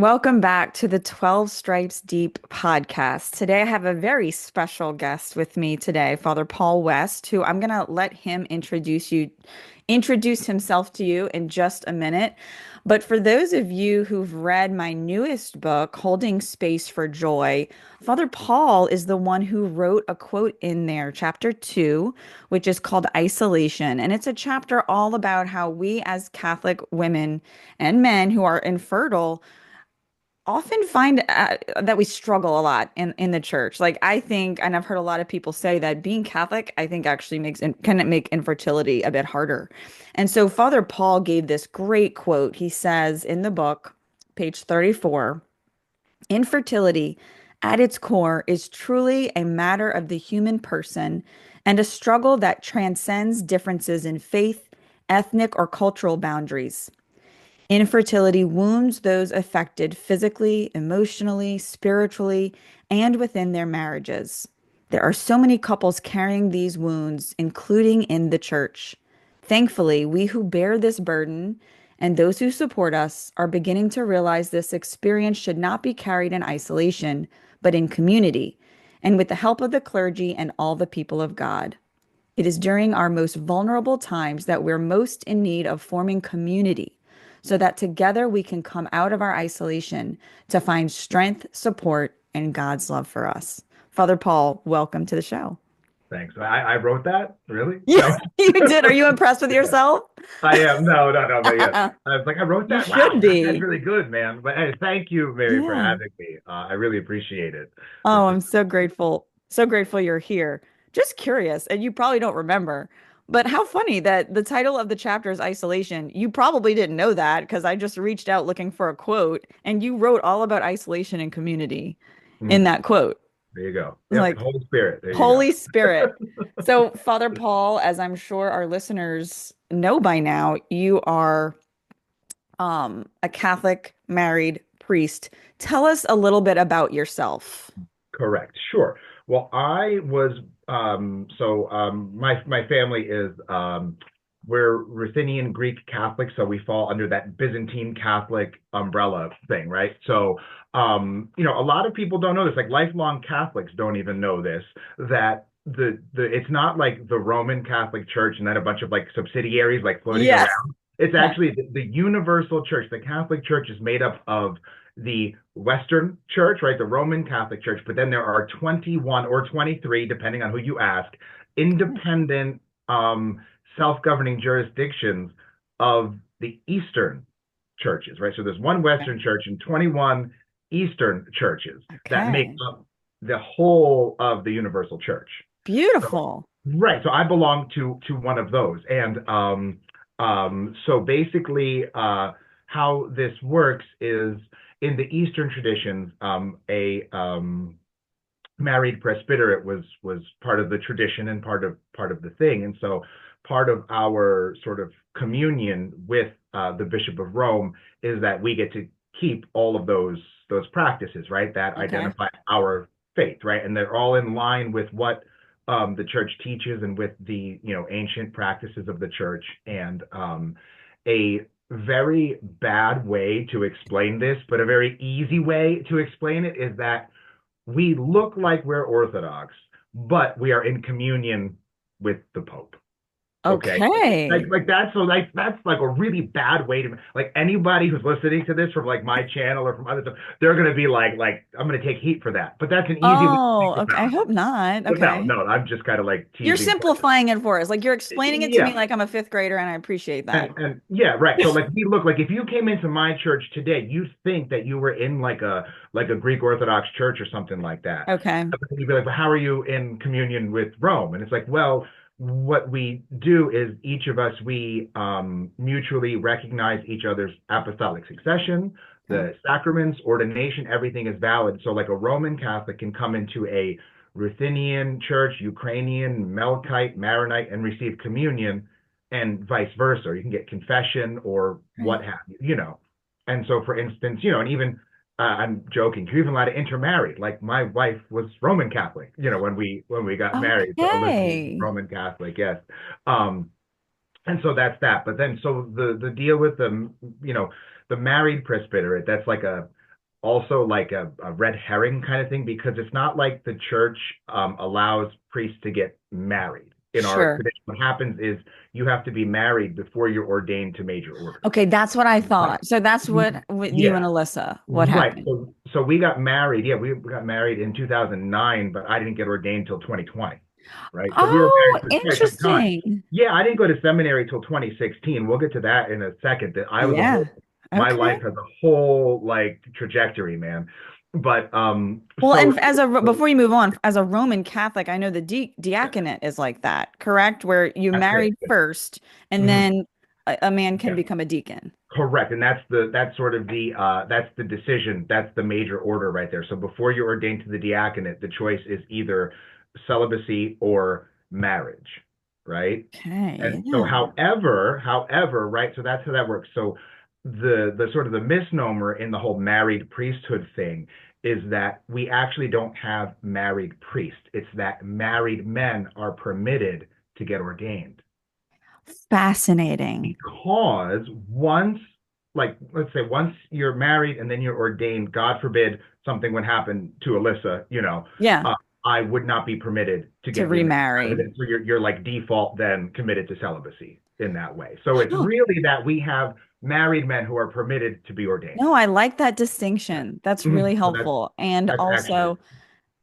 Welcome back to the 12 Stripes Deep podcast. Today I have a very special guest with me today, Father Paul West, who I'm going to let him introduce himself to you in just a minute. But for those of you who've read my newest book, Holding Space for Joy, Father Paul is the one who wrote a quote in there, chapter 2, which is called Isolation. And it's a chapter all about how we as Catholic women and men who are infertile often find that we struggle a lot in the church. Like I think, and I've heard a lot of people say that being Catholic, I think actually can make infertility a bit harder. And so Father Paul gave this great quote. He says in the book, page 34, infertility at its core is truly a matter of the human person and a struggle that transcends differences in faith, ethnic, or cultural boundaries. Infertility wounds those affected physically, emotionally, spiritually, and within their marriages. There are so many couples carrying these wounds, including in the church. Thankfully, we who bear this burden and those who support us are beginning to realize this experience should not be carried in isolation, but in community, and with the help of the clergy and all the people of God. It is during our most vulnerable times that we're most in need of forming community so that together we can come out of our isolation to find strength, support, and God's love for us. Father Paul, welcome to the show. Thanks. I wrote that? Really? Yeah, No. you did. Are you impressed with Yeah, yourself? I am. No, no, no. But yeah, I was like, I wrote You that. Wow, should that's be. really good, man. But hey, thank you, Mary, for Yeah. having me. I really appreciate it. This Oh, is I'm so grateful. So grateful you're here. Just curious, and you probably don't remember, but how funny that the title of the chapter is Isolation. You probably didn't know that because I just reached out looking for a quote, and you wrote all about isolation and community in mhm. that quote. There you go. Yep, Like, Holy Spirit. There you go. Holy Spirit. So, Father Paul, as I'm sure our listeners know by now, you are a Catholic married priest. Tell us a little bit about yourself. Correct. Sure. Well, I was my family is we're Ruthenian Greek Catholic, so we fall under that Byzantine Catholic umbrella thing, right? So a lot of people don't know this, like lifelong Catholics don't even know this, that the it's not like the Roman Catholic Church and then a bunch of like subsidiaries like floating Yes. around. It's Yeah. actually the universal church. The Catholic Church is made up of the Western Church, right, the Roman Catholic Church, but then there are 21 or 23, depending on who you ask, independent self-governing jurisdictions of the Eastern churches, right? So there's one Western church and 21 Eastern churches that make Okay. up the whole of the universal church. So, Beautiful. right. So I belong to one of those. And so basically how this works is in the Eastern traditions, a married presbyterate was part of the tradition and part of the thing. And so part of our sort of communion with the Bishop of Rome is that we get to keep all of those practices, right? That Okay. identify our faith, right? And they're all in line with what the church teaches and with the ancient practices of the church. And a very bad way to explain this, but a very easy way to explain it is that we look like we're Orthodox, but we are in communion with the Pope. Okay. Like, Okay. like that's so like that's like a really bad way to like anybody who's listening to this from like my channel or from other stuff, they're gonna be like I'm gonna take heat for that. But that's an easy way to Oh, think okay. I about it. hope not. But no, Okay. no, I'm just kind of like You're teasing. simplifying it for us. Like you're explaining it to me Yeah. like I'm a fifth grader, and I appreciate that. And yeah, right. So like we look like if you came into my church today, you'd think that you were in like a Greek Orthodox church or something like that. Okay. And you'd be like, well, how are you in communion with Rome? And it's like, well, what we do is each of us we mutually recognize each other's apostolic succession, Okay. the sacraments, ordination, everything is valid. So like a Roman Catholic can come into a Ruthenian church, Ukrainian, Melkite, Maronite, and receive communion and vice versa. Or you can get confession or what Right. have you. And so, for instance, and even I'm joking, you're even allowed to intermarry. Like my wife was Roman Catholic, when we got married. So Elizabeth was Okay. Roman Catholic, yes. Um, and so that's that. But then, so the deal with the married presbyterate, that's like also like a red herring kind of thing because it's not like the church allows priests to get married. In our Sure. tradition, what happens is you have to be married before you're ordained to major orders. Okay, that's what I Right. thought. So that's what with you and Yeah. Alyssa, what Right. happened? So we got married. Yeah, we got married in 2009, but I didn't get ordained till 2020. Right. So we were Oh, married for quite some time. interesting. Yeah, I didn't go to seminary till 2016. We'll get to that in a second. That I was a Yeah. whole My Okay. life has a whole like trajectory, man. But Well, so and before you move on, as a Roman Catholic, I know the diaconate is like that, correct? Where you that's it. married first, and Mhm. then a man can Yeah. become a deacon. Correct. And that's sort of that's the decision. That's the major order right there. So before you're ordained to the diaconate, the choice is either celibacy or marriage, right? Okay. And so Yeah. however, right? So that's how that works. So the sort of the misnomer in the whole married priesthood thing is that we actually don't have married priests. It's that married men are permitted to get ordained Fascinating. because once, like, let's say once you're married and then you're ordained, God forbid something would happen to Alyssa, Yeah. uh, I would not be permitted to To get remarried. remarry. So you're like default then committed to celibacy in that way. So it's Oh, really that we have married men who are permitted to be ordained. no, I like that Yeah. distinction. That's Mhm. really So helpful. And that's actually also,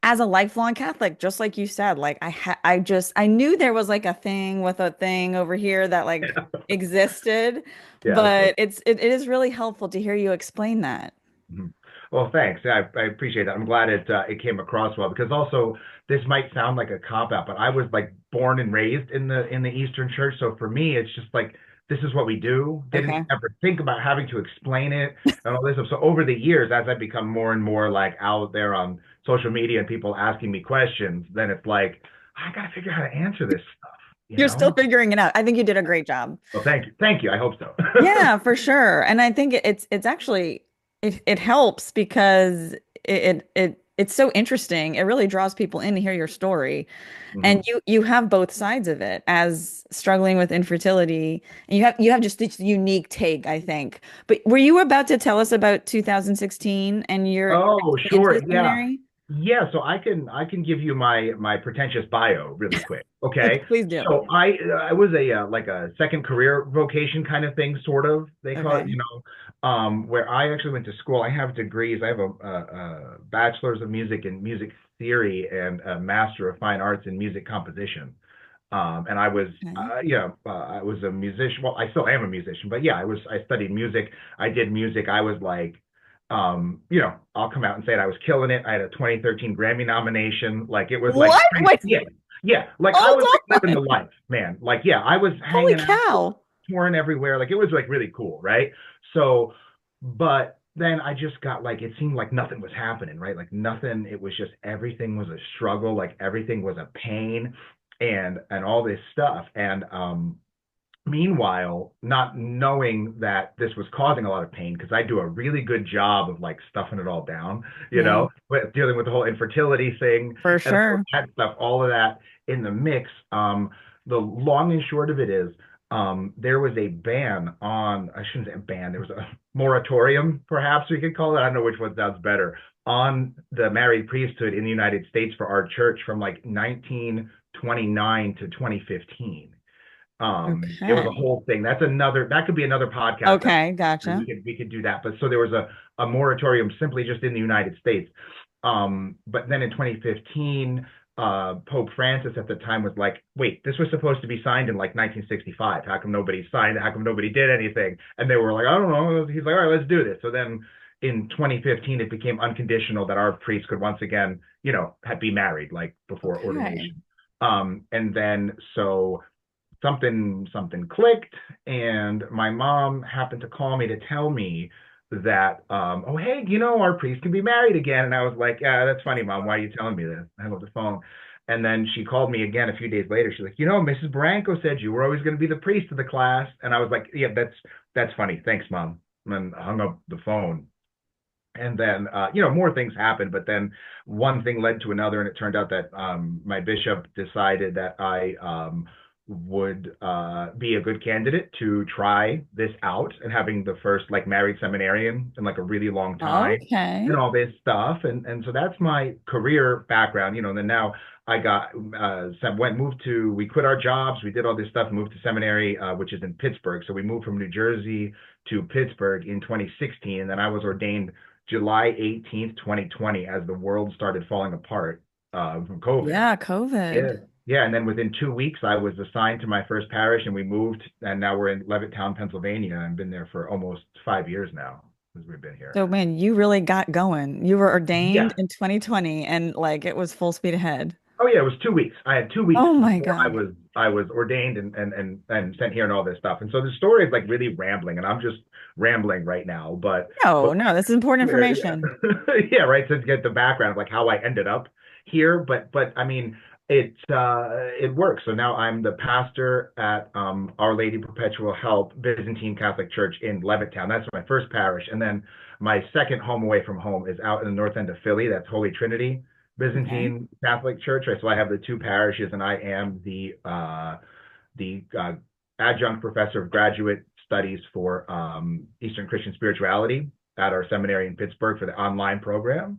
as a lifelong Catholic, just like you said, like I knew there was like a thing with a thing over here that like existed, yeah. So but it is really helpful to hear you explain that. mhm. Well, thanks. I appreciate that. I'm glad it came across well because also this might sound like a cop out, but I was like born and raised in the Eastern Church, so for me it's just like this is what we do. Didn't Okay. ever think about having to explain it and all this stuff. So over the years, as I become more and more like out there on social media and people asking me questions, then it's like I gotta figure out how to answer this stuff, you You're still know? figuring it out. I think you did a great job. Well, thank you, thank you. I hope so. Yeah, for sure. And I think it's actually it helps because it's so interesting. It really draws people in to hear your story. And Mhm. you have both sides of it as struggling with infertility. And you have just this unique take, I think. But were you about to tell us about 2016 and you're Oh, going into the sure. Yeah. seminary? Yeah, so I can give you my pretentious bio really quick. Okay, Okay. please do. So I was a like a second career vocation kind of thing, sort of. They call it, Okay. where I actually went to school. I have degrees. I have a bachelor's of music in music theory and a master of fine arts in music composition. And I was, Okay. I was a musician. Well, I still am a musician, but yeah, I studied music. I did music. I was like, I'll come out and say it. I was killing it. I had a 2013 Grammy nomination. Like it was like, What? Wait, yeah, yeah. Like I hold was like, living on. the life, man. Like, yeah, I was Holy hanging out, cow. touring everywhere. Like it was like really cool, right? So, but then I just got like it seemed like nothing was happening, right? Like nothing. It was just everything was a struggle. Like everything was a pain, and all this stuff. And meanwhile, not knowing that this was causing a lot of pain because I do a really good job of like stuffing it all down, Yeah, with dealing with the whole infertility thing for and all sure. that stuff, all of that in the mix. The long and short of it is, there was a ban on, I shouldn't say a ban, there was a moratorium, perhaps we could call it. I don't know which one sounds better, on the married priesthood in the United States for our church from like 1929 to 2015. It was a Okay. whole thing. That could be another podcast. Okay, We gotcha. could we could do that. But so there was a moratorium simply just in the United States. But then in 2015, Pope Francis at the time was like, wait, this was supposed to be signed in like 1965. How come nobody signed it? How come nobody did anything? And they were like, I don't know. He's like, all right, let's do this. So then in 2015, it became unconditional that our priests could once again, be married like before Okay. ordination. And then so something clicked, and my mom happened to call me to tell me that, oh hey, our priest can be married again. And I was like, yeah, that's funny, mom. Why are you telling me this? I hung up the phone. And then she called me again a few days later. She's like, Mrs. Branco said you were always going to be the priest of the class. And I was like, yeah, that's funny. Thanks, mom. And then I hung up the phone. And then, more things happened, but then one thing led to another, and it turned out that my bishop decided that I would be a good candidate to try this out, and having the first like married seminarian in like a really long time and Okay. all this stuff. And so that's my career background, and then now I got we quit our jobs, we did all this stuff, moved to seminary, which is in Pittsburgh. So we moved from New Jersey to Pittsburgh in 2016, and then I was ordained July 18th, 2020, as the world started falling apart from COVID. Yeah, Yeah. COVID. Yeah, and then within 2 weeks, I was assigned to my first parish, and we moved, and now we're in Levittown, Pennsylvania, and been there for almost 5 years now since we've been here. So man, you really got going. You were ordained Yeah. in 2020 and like it was full speed ahead. Oh yeah, it was 2 weeks. I had 2 weeks Oh my before I God. was I was ordained and sent here and all this stuff. And so the story is like really rambling, and I'm just rambling right now. But No, no, this is important information. yeah, yeah, right. To get the background of like how I ended up here, but I mean it works. So now I'm the pastor at Our Lady Perpetual Help Byzantine Catholic Church in Levittown. That's my first parish, and then my second home away from home is out in the north end of Philly. That's Holy Trinity Okay. Byzantine Catholic Church. Right? So I have the two parishes, and I am the adjunct professor of graduate studies for Eastern Christian spirituality at our seminary in Pittsburgh for the online program.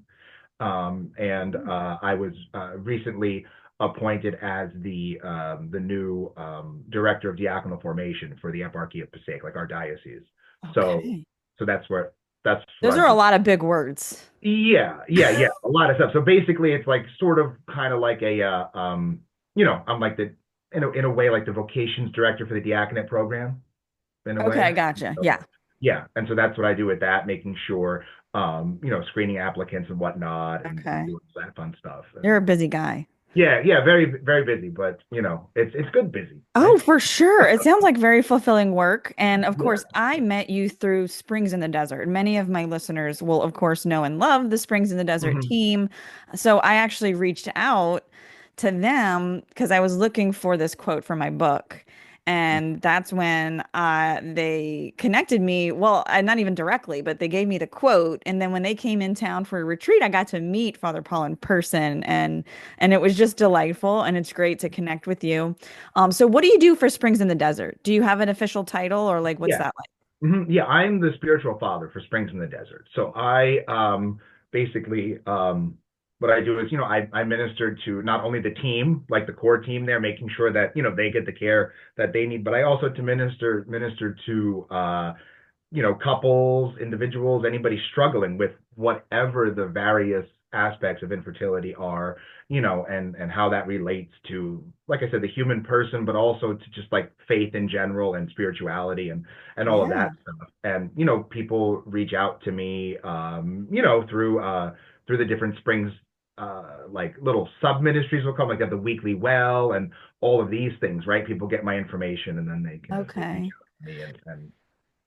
And I was recently appointed as the new director of diaconal formation for the Eparchy of Passaic, like our diocese. So Okay. so that's what Those I'm are a doing. lot of big words. Yeah, a lot of stuff. So basically, it's like sort of kind of like I'm like in a way like the vocations director for the diaconate program in a way. Okay, gotcha. So Yeah. yeah, and so that's what I do with that, making sure screening applicants and whatnot, and Okay. doing that fun stuff. You're And a busy guy. yeah, very very busy, but it's good busy, Oh, right? for sure. It sounds like very fulfilling work. And of Yeah. course, I met you through Springs in the Desert. Many of my listeners will, of course, know and love the Springs in the Desert Hmm. team. So I actually reached out to them because I was looking for this quote for my book. And that's when they connected me. Well, not even directly, but they gave me the quote. And then when they came in town for a retreat, I got to meet Father Paul in person, and it was just delightful. And it's great to connect with you. So what do you do for Springs in the Desert? Do you have an official title or like what's Yeah. that like? Yeah, I'm the spiritual father for Springs in the Desert. So I basically what I do is, I minister to not only the team, like the core team there, making sure that, they get the care that they need, but I also to minister to couples, individuals, anybody struggling with whatever the various aspects of infertility are, and how that relates to, like I said, the human person, but also to just like faith in general and spirituality and all of Yeah. that stuff. And people reach out to me, through the different springs. Like little sub ministries will come, like at the weekly well and all of these things, right? People get my information, and then they reach Okay. out to me and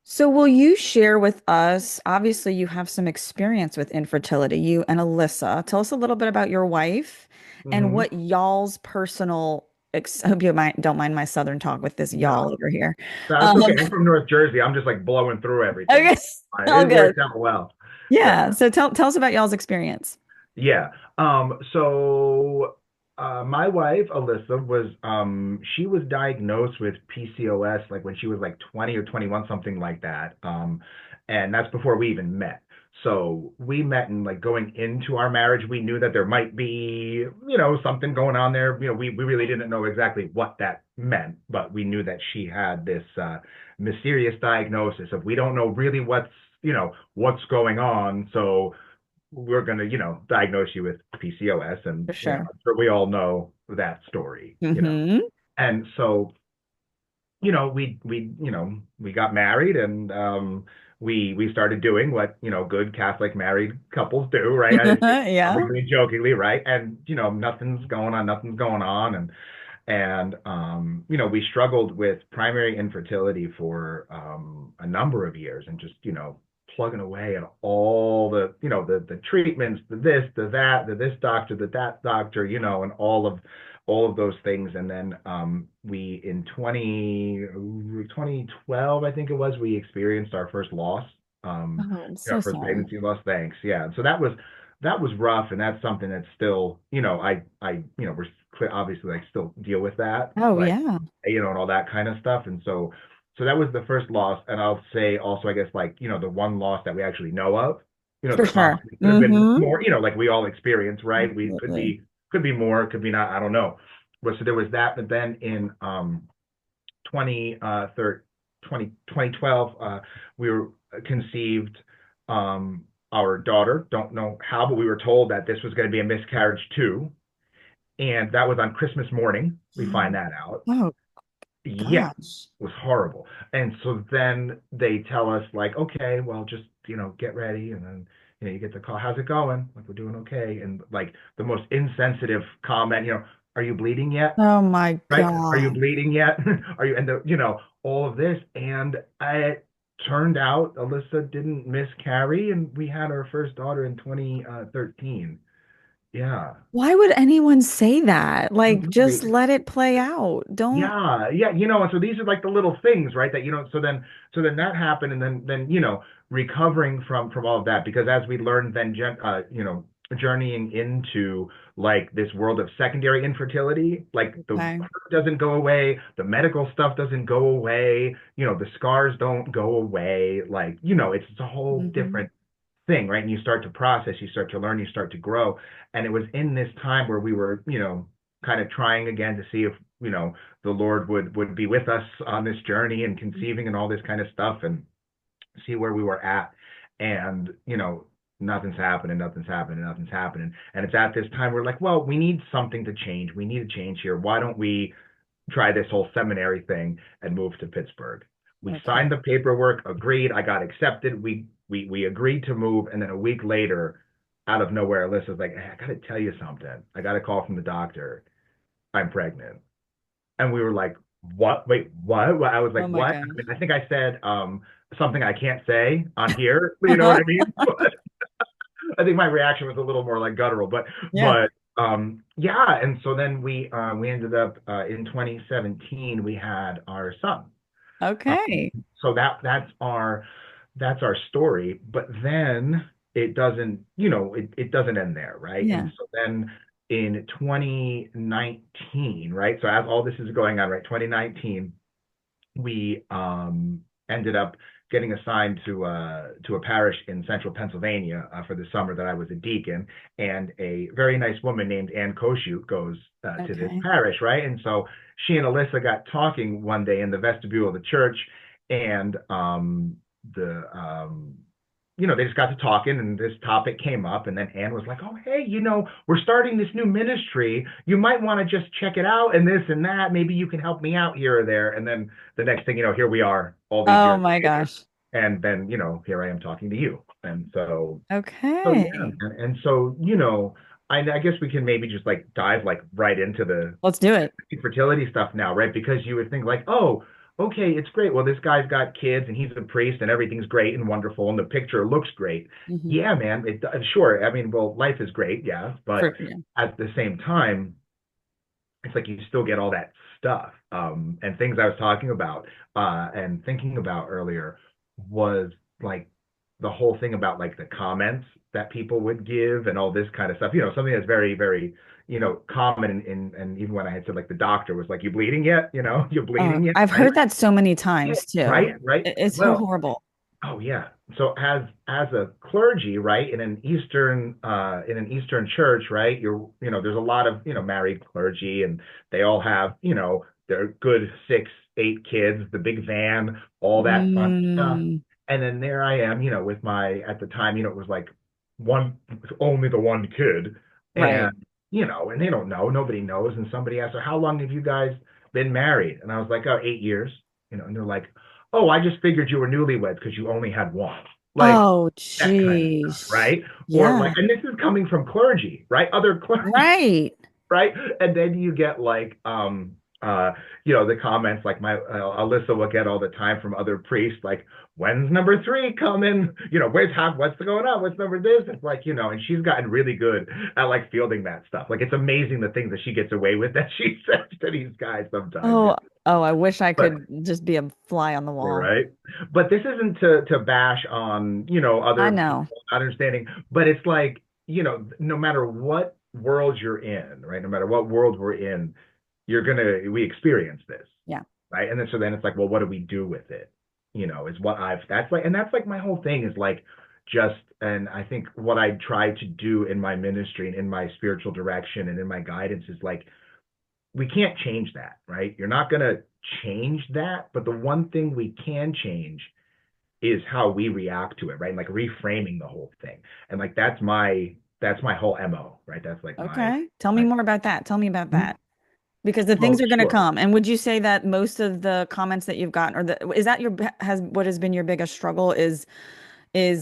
So will you share with us? Obviously, you have some experience with infertility, you and Alyssa. Tell us a little bit about your wife and Mhm. what y'all's personal I hope don't mind my southern talk with this y'all No, over here. that's Um, okay. I'm from North Jersey. I'm just like blowing through everything. okay, all It good. works out well. Yeah. Yeah. So tell us about y'all's experience. Yeah. So my wife, Alyssa, she was diagnosed with PCOS like when she was like 20 or 21, something like that. And that's before we even met. So we met, and like going into our marriage, we knew that there might be, something going on there. We really didn't know exactly what that meant, but we knew that she had this mysterious diagnosis of, we don't know really what's going on. So we're going to, diagnose you with PCOS. And, For sure. I'm sure we all know that story. Hmm. And so, we got married, and we started doing what, good Catholic married couples do, right? I say Yeah. obviously jokingly, right? And, nothing's going on. And we struggled with primary infertility for a number of years, and just, plugging away at all the treatments, the this, the that, the this doctor, the that doctor, and all of those things. And then we in 2012, I think it was, we experienced our first loss, Oh, I'm our so first sorry. pregnancy loss. Thanks. Yeah. And so that was rough, and that's something that's still, we're obviously like still deal with that, Oh, like yeah. and all that kind of stuff. And so that was the first loss. And I'll say also, I guess like the one loss that we actually know of. For There sure. possibly could have been Mm-hmm. more. Like we all experience, right? We Absolutely. could be more, could be not. I don't know. But so there was that. But then in 20 2012, we were conceived our daughter. Don't know how, but we were told that this was going to be a miscarriage too. And that was on Christmas morning. We find that out. Oh, Yeah, gosh. it was horrible. And so then they tell us like, okay, well, just get ready, and then you get the call. How's it going? Like we're doing okay. And like the most insensitive comment, are you bleeding yet? Oh my Right? Are you God. bleeding yet? Are you? And all of this, and it turned out Alyssa didn't miscarry, and we had our first daughter in 2013. Yeah. Why would anyone say that? Like, Nobody. just let it play out. Don't. Yeah, yeah, and so these are like the little things, right? That so then that happened, and then recovering from all of that, because as we learned then, journeying into like this world of secondary infertility, like the Okay. hurt doesn't go away, the medical stuff doesn't go away, the scars don't go away, like it's a whole Hmm. different thing, right? And you start to process, you start to learn, you start to grow. And it was in this time where we were, kind of trying again to see if, the Lord would be with us on this journey and conceiving and all this kind of stuff and see where we were at. And, nothing's happening, nothing's happening, nothing's happening. And it's at this time we're like, well, we need something to change. We need a change here. Why don't we try this whole seminary thing and move to Pittsburgh? We Okay. signed the paperwork, agreed. I got accepted. We agreed to move, and then a week later, out of nowhere, Alyssa's like, hey, I got to tell you something. I got a call from the doctor. I'm pregnant. And we were like, what? Wait, what? I was Oh like, my what? God. I think I said something I can't say on here. You know what I mean? I think my reaction was a little more like guttural, but Yeah. yeah. And so then we ended up in 2017 we had our son. Um, Okay. so that's our story. But then it doesn't, it doesn't end there, right? And Yeah. so then in 2019, right? So as all this is going on, right? 2019, we ended up getting assigned to a parish in central Pennsylvania for the summer that I was a deacon, and a very nice woman named Ann Koshut goes to this Okay. parish, right? And so she and Alyssa got talking one day in the vestibule of the church, and the they just got to talking, and this topic came up, and then Anne was like, "Oh, hey, we're starting this new ministry. You might want to just check it out, and this and that. Maybe you can help me out here or there." And then the next thing here we are, all these Oh years my later, gosh. and then here I am talking to you, and so yeah, Okay. and so I guess we can maybe just like dive like right into the Let's do it. fertility stuff now, right? Because you would think like, oh, okay, it's great. Well, this guy's got kids and he's a priest and everything's great and wonderful and the picture looks great. Hmm. Yeah, man. Sure. I mean, well, life is great, yeah, but Yeah. at the same time, it's like you still get all that stuff. And things I was talking about and thinking about earlier was like the whole thing about like the comments that people would give and all this kind of stuff. Something that's very, very, common and even when I had said like the doctor was like, "You bleeding yet? You Oh, bleeding yet?" I've Right? heard that so many Yeah. times too. Right, right. It's so Well, horrible. oh yeah. So as a clergy, right, in an Eastern church, right, there's a lot of, married clergy and they all have, their good 6, 8 kids, the big van, all that fun stuff. Mm, And then there I am, with my at the time, it was like only the one kid. right. And and they don't know, nobody knows. And somebody asked her, "How long have you guys been married?" And I was like, "Oh, 8 years." And they're like, "Oh, I just figured you were newlyweds because you only had one." Like Oh, that kind of stuff, jeez. right? Or like, Yeah. and this is coming from clergy, right? Other clergy, Right. right? And then you get like, the comments like my Alyssa will get all the time from other priests, like, "When's number three coming? What's going on? What's number this?" It's like, and she's gotten really good at like fielding that stuff. Like it's amazing the things that she gets away with that she says to these guys sometimes. Oh, oh, I wish I But could just be a fly on the wall. right. But this isn't to bash on, I other know. people not understanding, but it's like, no matter what, world you're in, right? No matter what world we're in, we experience this, Yeah. right? And then so then it's like, well, what do we do with it? Is what I've that's like my whole thing is like just and I think what I try to do in my ministry and in my spiritual direction and in my guidance is like we can't change that, right? You're not gonna change that, but the one thing we can change is how we react to it, right? And like reframing the whole thing. And like that's my whole MO, right? That's like Okay. Tell me my more about that. Tell me about that. Because the well, things are going to sure. come. And would you say that most of the comments that you've gotten, or is that has what has been your biggest struggle is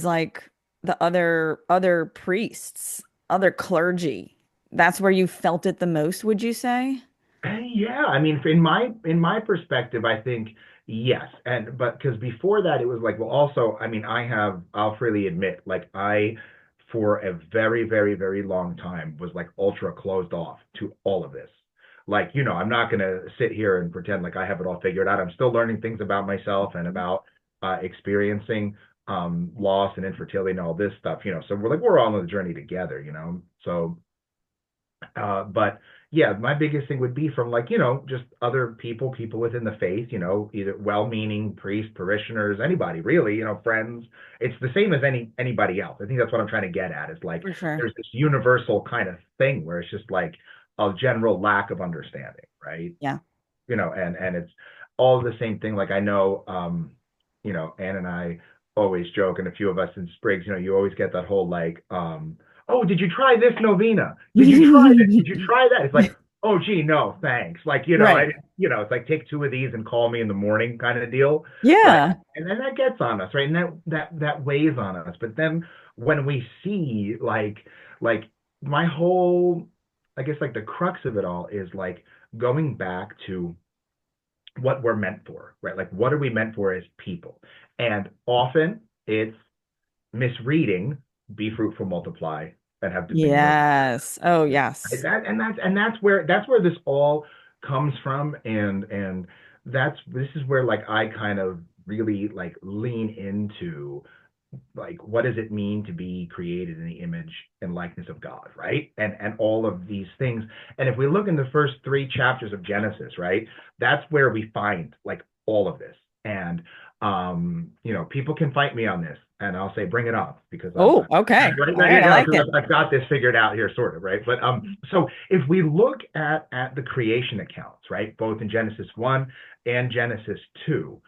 like the other priests, other clergy? That's where you felt it the most, would you say? Yeah, I mean, in my perspective, I think yes, and but because before that, it was like, well, also, I mean, I'll freely admit, like for a very, very, very long time, was like ultra closed off to all of this. Like, I'm not gonna sit here and pretend like I have it all figured out. I'm still learning things about myself and about experiencing loss and infertility and all this stuff. So we're all on the journey together. So but yeah, my biggest thing would be from like, just other people within the faith, either well-meaning priests, parishioners, anybody really, friends. It's the same as anybody else. I think that's what I'm trying to get at is like For sure. there's this universal kind of thing where it's just like a general lack of understanding, right? Yeah. And it's all the same thing. Like I know, Ann and I always joke, and a few of us in Sprigs, you always get that whole like, oh, did you try this novena? Did you try this? Did you try that? It's like, oh, gee, no, thanks. Like, Right. it's like take two of these and call me in the morning kind of deal, right? Yeah. And then that gets on us, right? And that weighs on us. But then when we see like my whole, I guess like the crux of it all is like going back to what we're meant for, right? Like, what are we meant for as people? And often it's misreading, be fruitful, multiply, and have dominion over. Yes. Oh, Right? yes. That's where this all comes from, and this is where like I kind of really like lean into like what does it mean to be created in the image and likeness of God, right? And all of these things. And if we look in the first three chapters of Genesis, right, that's where we find like all of this. And people can fight me on this, and I'll say bring it on because I'm Oh, okay. right, All right, right. I like because it. I've got this figured out here, sort of, right? But so if we look at the creation accounts, right, both in Genesis 1 and Genesis 2,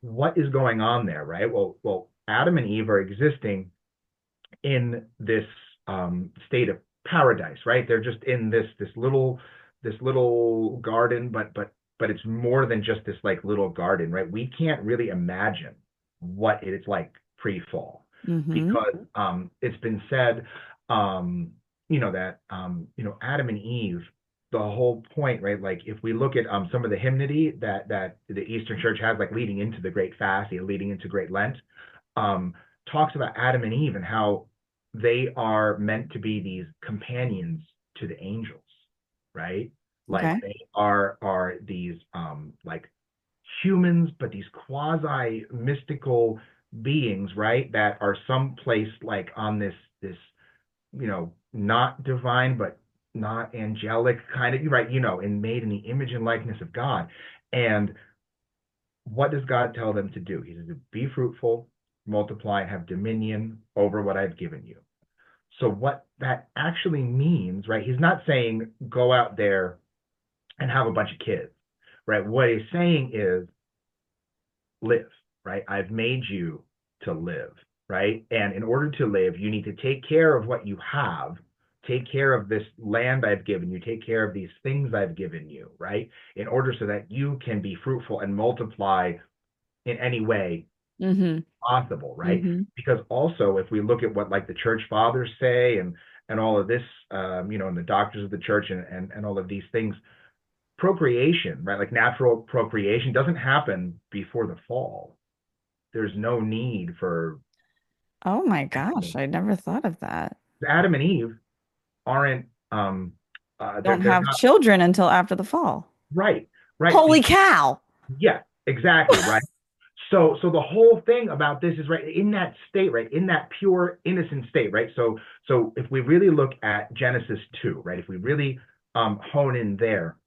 what is going on there, right? Well, Adam and Eve are existing in this state of paradise, right? They're just in this little garden, but it's more than just this like little garden, right? We can't really imagine what it's like pre-fall Mm-hmm. because it's been said that Adam and Eve, the whole point, right? Like if we look at some of the hymnody that the Eastern Church has, like leading into the Great Fast, leading into Great Lent, um, talks about Adam and Eve and how they are meant to be these companions to the angels, right? Like Okay. they are these like humans, but these quasi mystical beings, right? That are someplace like on this not divine but not angelic kind of right, and made in the image and likeness of God. And what does God tell them to do? He says, be fruitful, multiply, and have dominion over what I've given you. So, what that actually means, right? He's not saying go out there and have a bunch of kids, right? What he's saying is live, right? I've made you to live, right? And in order to live, you need to take care of what you have, take care of this land I've given you, take care of these things I've given you, right? In order so that you can be fruitful and multiply in any way Mm-hmm. possible, right? Mm-hmm. Because also, if we look at what like the church fathers say and all of this, and the doctors of the church and all of these things, procreation, right? Like natural procreation doesn't happen before the fall. There's no need for Oh my gosh, anything. I never thought of that. Adam and Eve aren't Don't they're have not children until after the fall. right, right. Holy cow. Yeah, exactly, right. so the whole thing about this is right in that state, right, in that pure innocent state, right. So if we really look at Genesis 2, right, if we really hone in there,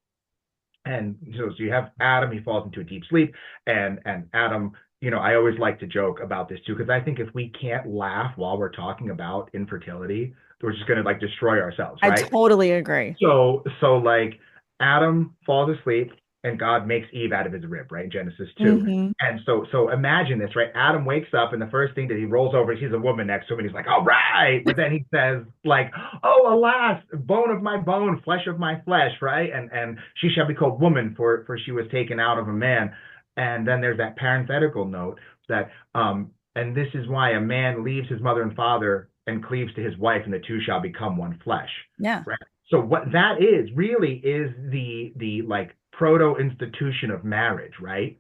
and so you have Adam, he falls into a deep sleep, and Adam, I always like to joke about this too, because I think if we can't laugh while we're talking about infertility, we're just gonna like destroy ourselves, I right? totally agree. So like Adam falls asleep and God makes Eve out of his rib, right? In Genesis 2. Hmm. And so imagine this, right? Adam wakes up and the first thing that he rolls over, he sees a woman next to him and he's like, all right. But then he says, like, oh, alas, bone of my bone, flesh of my flesh, right? And she shall be called woman, for she was taken out of a man. And then there's that parenthetical note that and this is why a man leaves his mother and father and cleaves to his wife, and the two shall become one flesh. Yeah. Right. So what that is really is the like proto institution of marriage, right?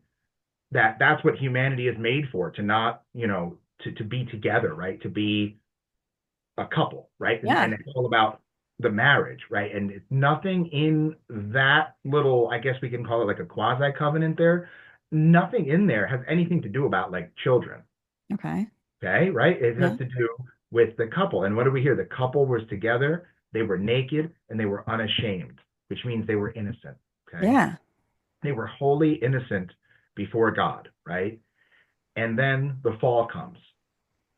That's what humanity is made for, to not, to be together, right? To be a couple, right? And Yeah. it's all about the marriage, right? And it's nothing in that little, I guess we can call it like a quasi covenant there. Nothing in there has anything to do about like children. Okay. Okay, right? It has Yeah. to do with the couple. And what do we hear? The couple was together, they were naked, and they were unashamed, which means they were innocent. Okay. Yeah. They were wholly innocent before God, right? And then the fall comes.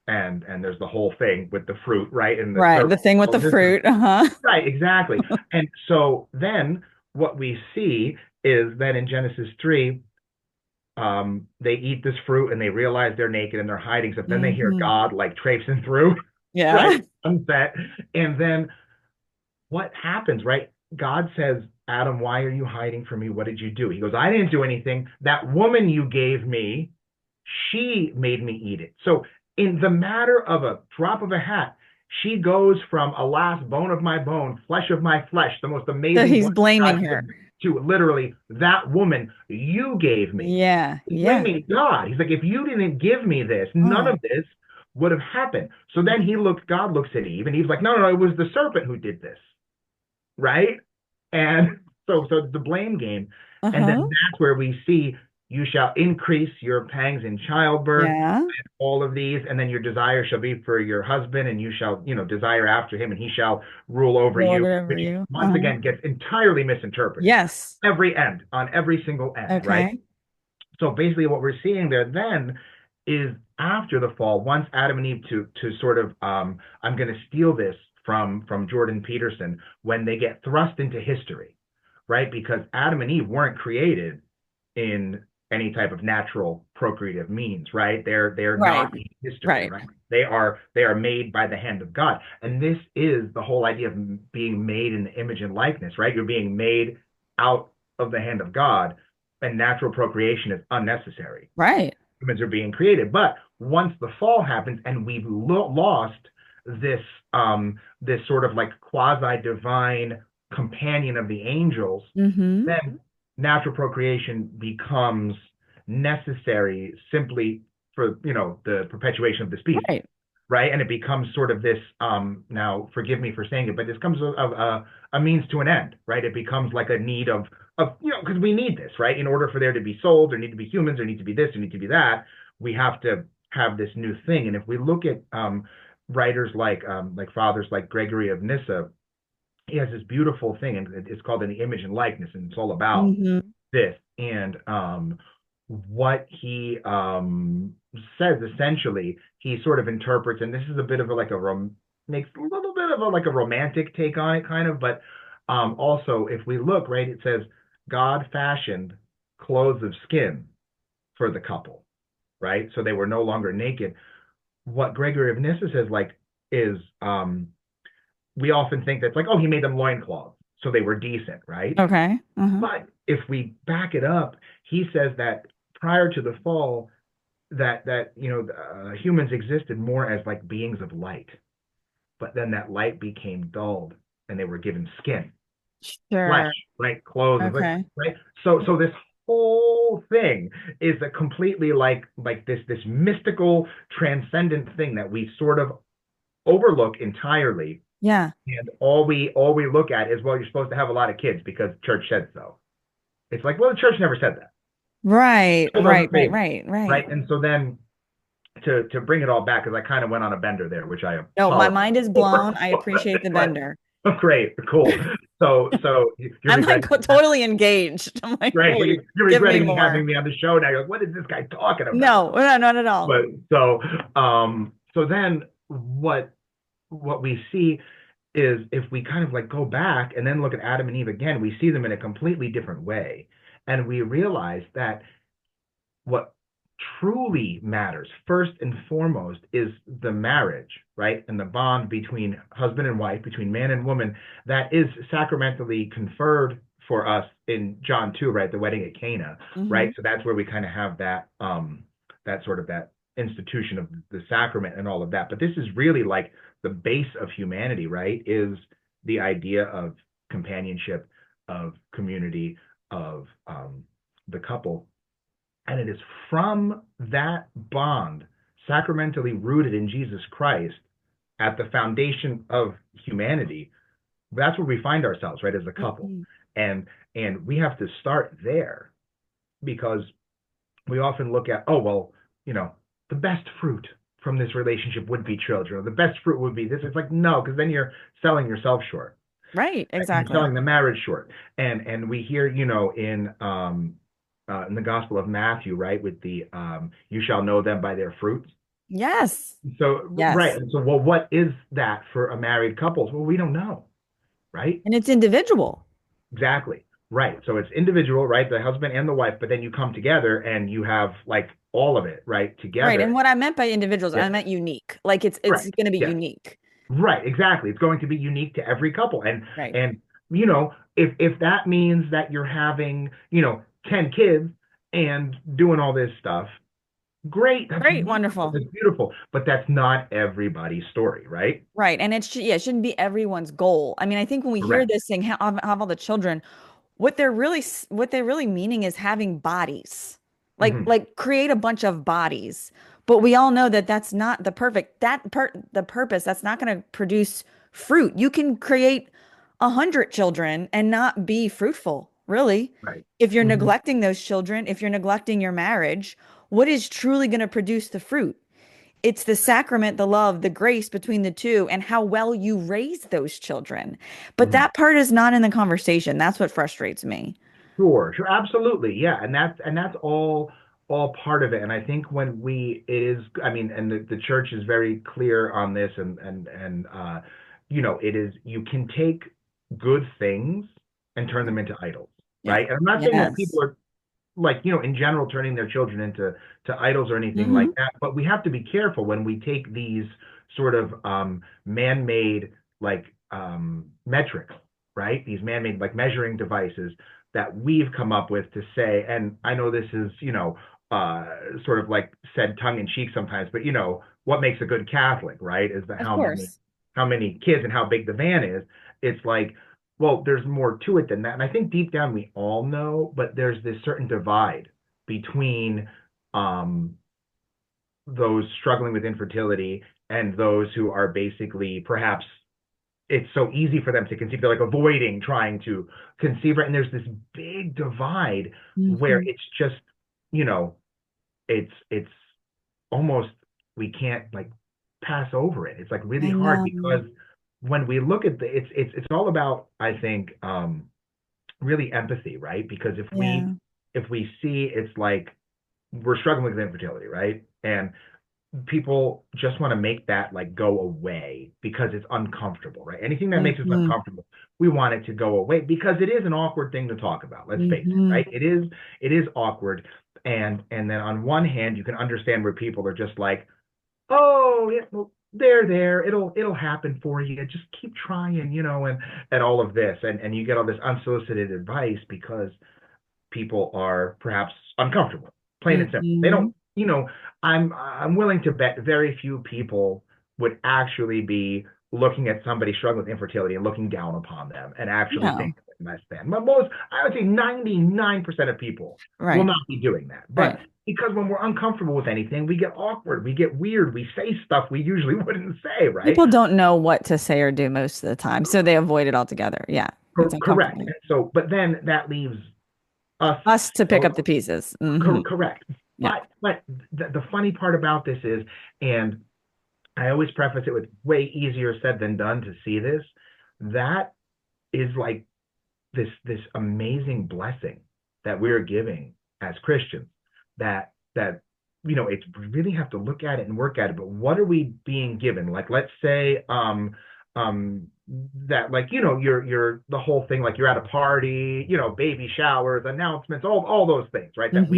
And there's the whole thing with the fruit, right? And the Right. The serpent. thing with Oh, the this is fruit. Uh-huh. right, exactly. And so then what we see is that in Genesis 3, they eat this fruit and they realize they're naked and they're hiding stuff. Then they hear Hmm. God like traipsing through, right? Yeah. Sunset. And then what happens, right? God says, Adam, why are you hiding from me? What did you do? He goes, I didn't do anything. That woman you gave me, she made me eat it. So, in the matter of a drop of a hat, she goes from, alas, bone of my bone, flesh of my flesh, the most So amazing he's woman blaming God her. could, to literally that woman you gave me. Yeah. He's Yeah. blaming God. He's like, if you didn't give me this, none Oh. of this would have happened. So then God looks at Eve, and Eve's like, no, no, no, it was the serpent who did this, right? And so it's the blame game. And then Uh-huh. that's where we see you shall increase your pangs in childbirth, Yeah. all of these, and then your desire shall be for your husband, and you shall, desire after him, and he shall rule over Lord you, over which you. once Uh-huh. again gets entirely misinterpreted. Yes. Every end, on every single end, right? Okay. So basically, what we're seeing there then is after the fall, once Adam and Eve to sort of, I'm going to steal this from Jordan Peterson, when they get thrust into history, right? Because Adam and Eve weren't created in any type of natural procreative means, right? They're Right. not in history, Right. right? They are made by the hand of God, and this is the whole idea of being made in the image and likeness, right? You're being made out of the hand of God, and natural procreation is unnecessary. Right. Humans are being created, but once the fall happens and we've lost this this sort of like quasi divine companion of the angels, Mm-hmm. then natural procreation becomes necessary simply for the perpetuation of the species, Right. right? And it becomes sort of this, now forgive me for saying it, but this comes of a means to an end, right? It becomes like a need of because we need this, right? In order for there to be souls, there need to be humans, there need to be this, there need to be that. We have to have this new thing. And if we look at writers like fathers like Gregory of Nyssa, he has this beautiful thing, and it's called In the Image and Likeness, and it's all about Mm-hmm. this. And what he says essentially, he sort of interprets, and this is a bit of a, like makes a little bit of a like a romantic take on it, kind of. But also, if we look right, it says God fashioned clothes of skin for the couple, right? So they were no longer naked. What Gregory of Nyssa says, like, is we often think that's like, oh, he made them loincloths, so they were decent, right? Okay. Uh-huh. But if we back it up, he says that prior to the fall, that humans existed more as like beings of light, but then that light became dulled, and they were given skin, flesh, Sure. right, clothes, like, Okay. right. So this whole thing is a completely like this mystical, transcendent thing that we sort of overlook entirely. Yeah. And all we look at is, well, you're supposed to have a lot of kids because church said so. It's like, well, the church never said that. Right, Still doesn't right, save right, it, right, right. right? And so then to bring it all back, because I kind of went on a bender there, which I No, my apologize mind is for. blown. I appreciate the But bender. great, cool. So you're I'm like regretting that. totally engaged. I'm like, Great. wait, You're give me regretting me having more. me on the show now. You're like, what is this guy talking about? No, no, not at all. But so then what we see is if we kind of like go back and then look at Adam and Eve again, we see them in a completely different way. And we realize that what truly matters, first and foremost, is the marriage, right? And the bond between husband and wife, between man and woman, that is sacramentally conferred for us in John 2, right? The wedding at Cana, Hmm. right? So that's where we kind of have that sort of that institution of the sacrament and all of that. But this is really like the base of humanity, right? Is the idea of companionship, of community, of the couple, and it is from that bond, sacramentally rooted in Jesus Christ, at the foundation of humanity. That's where we find ourselves, right, as a couple. Hmm. And we have to start there because we often look at, oh, well, you know, the best fruit from this relationship would be children, or the best fruit would be this. It's like, no, because then you're selling yourself short. Right, You're exactly. selling the marriage short. And we hear, in the Gospel of Matthew, right, with the you shall know them by their fruits. Yes, So right, yes. and so well, what is that for a married couple? Well, we don't know, right? And it's individual. Exactly. Right. So it's individual, right? The husband and the wife, but then you come together and you have like all of it, right, Right. together. And what I meant by individuals, Yeah. I meant unique. Like it's Correct. going to be Yeah. unique. Right, exactly. It's going to be unique to every couple. Right. And if that means that you're having, 10 kids and doing all this stuff, great. That's Great, wonderful. wonderful. That's beautiful. But that's not everybody's story, right? Right. And yeah, it shouldn't be everyone's goal. I mean, I think when we hear Correct. this thing, have all the children, what they're really meaning is having bodies. Hmm. Like create a bunch of bodies. But we all know that that's not the purpose. That's not going to produce fruit. You can create 100 children and not be fruitful, really. Right. If you're Hmm. neglecting those children, if you're neglecting your marriage, what is truly going to produce the fruit? It's the sacrament, the love, the grace between the two, and how well you raise those children. But Hmm. that part is not in the conversation. That's what frustrates me. Sure, sure, absolutely, yeah, and that's all part of it. And I think when it is, I mean, and the church is very clear on this, and it is you can take good things and turn them into idols, Yeah. right? And I'm not saying that Yes. people are like, in general, turning their children into idols or anything like Hmm. that. But we have to be careful when we take these sort of man-made like metrics, right? These man-made like measuring devices that we've come up with to say, and I know this is, uh, sort of like said tongue in cheek sometimes, but what makes a good Catholic, right? Is the Of how many course. kids and how big the van is. It's like, well, there's more to it than that. And I think deep down we all know, but there's this certain divide between um, those struggling with infertility and those who are basically perhaps it's so easy for them to conceive. They're like avoiding trying to conceive, right? And there's this big divide where Hmm. it's just, you know, it's almost we can't like pass over it. It's like really I hard know. because when we look at it's all about, I think, really empathy, right? Because Yeah. if we see it's like we're struggling with infertility, right? And people just want to make that like go away because it's uncomfortable, right? Anything that makes us Hmm. uncomfortable, we want it to go away because it is an awkward thing to talk about. Let's face it, Hmm. right? It is awkward. And then on one hand, you can understand where people are just like, oh, well, there, it'll happen for you. Just keep trying, and all of this, and you get all this unsolicited advice because people are perhaps uncomfortable, plain and simple. They Hmm. don't, I'm willing to bet very few people would actually be looking at somebody struggling with infertility and looking down upon them and actually think No. less than. But most, I would say 99% of people will Right. not be doing that. But Right. because when we're uncomfortable with anything, we get awkward, we get weird, we say stuff we usually wouldn't say, right? People don't know what to say or do most of the time, so they avoid it altogether. Yeah. It's Correct. uncomfortable. So, but then that leaves us. Us to pick up the So pieces. Hmm. correct. Yeah. But the funny part about this is, and I always preface it with way easier said than done to see this. That is like this amazing blessing that we're giving as Christians. That it's we really have to look at it and work at it. But what are we being given? Like, let's say um that, like, you're the whole thing, like you're at a party, baby showers, announcements, all those things, right? That Hmm.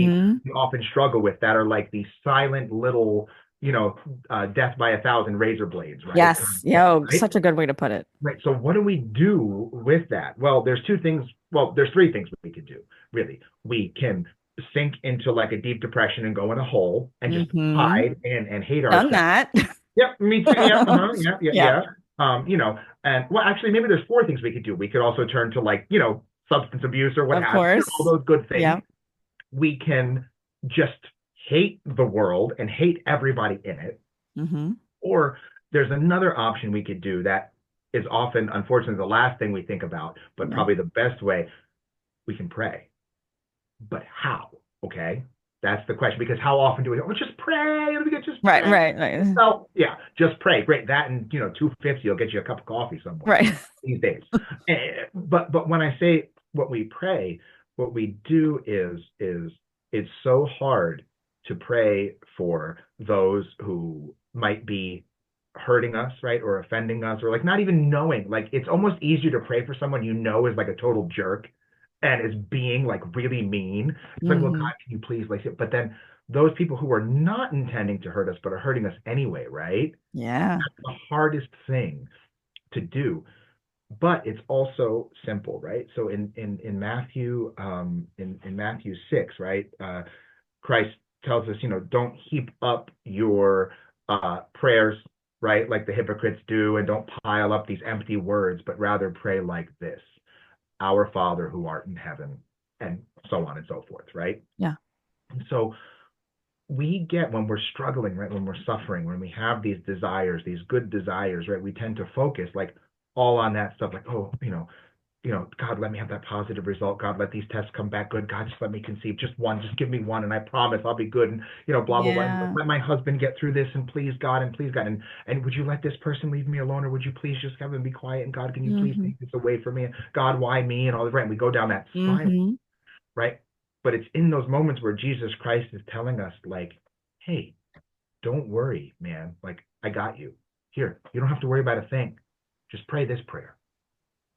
we often struggle with, that are like these silent little, death by 1,000 razor blades, right? Kind Yes. of thing, Yo, right? such a good way to put it. Right. So what do we do with that? Well, there's two things. Well, there's three things we could do, really. We can sink into like a deep depression and go in a hole and just Hmm. hide and hate Done ourselves. that. Yep, me too. Yeah, uh-huh, yeah, yeah, Yeah. yeah. And well, actually, maybe there's four things we could do. We could also turn to, like, substance abuse or what Of have you, all course. those good things. Yeah. We can just hate the world and hate everybody in it. Hmm. Or there's another option we could do that is often, unfortunately, the last thing we think about, but Yeah. probably the best way. We can pray. But how? Okay. That's the question. Because how often do we go, well, just pray? We could just Right, pray. right, right. Well, yeah, just pray. Great. That and, 250 will get you a cup of coffee somewhere Right. these days. But when I say what we pray, what we do is it's so hard to pray for those who might be hurting us, right, or offending us, or like not even knowing. Like, it's almost easier to pray for someone is like a total jerk and is being like really mean. It's like, well, God, Hmm. can you please, like, but then those people who are not intending to hurt us but are hurting us anyway, right? Yeah. That's the hardest thing to do, but it's also simple, right? So in Matthew, in Matthew 6, right, Christ tells us, don't heap up your prayers, right, like the hypocrites do, and don't pile up these empty words, but rather pray like this: Our Father who art in heaven, and so on and so forth, right? Yeah. And so we get, when we're struggling, right, when we're suffering, when we have these desires, these good desires, right, we tend to focus like all on that stuff, like, oh, God, let me have that positive result. God, let these tests come back good. God, just let me conceive just one. Just give me one, and I promise I'll be good. And, blah blah blah. And Yeah. let my husband get through this, and please God, and please God, and would you let this person leave me alone, or would you please just have them be quiet? And God, can you please Hmm. take this away from me? And God, why me? And all that. Right? And we go down that spiral, Hmm. right? But it's in those moments where Jesus Christ is telling us, like, hey, don't worry, man. Like, I got you. Here, you don't have to worry about a thing. Just pray this prayer,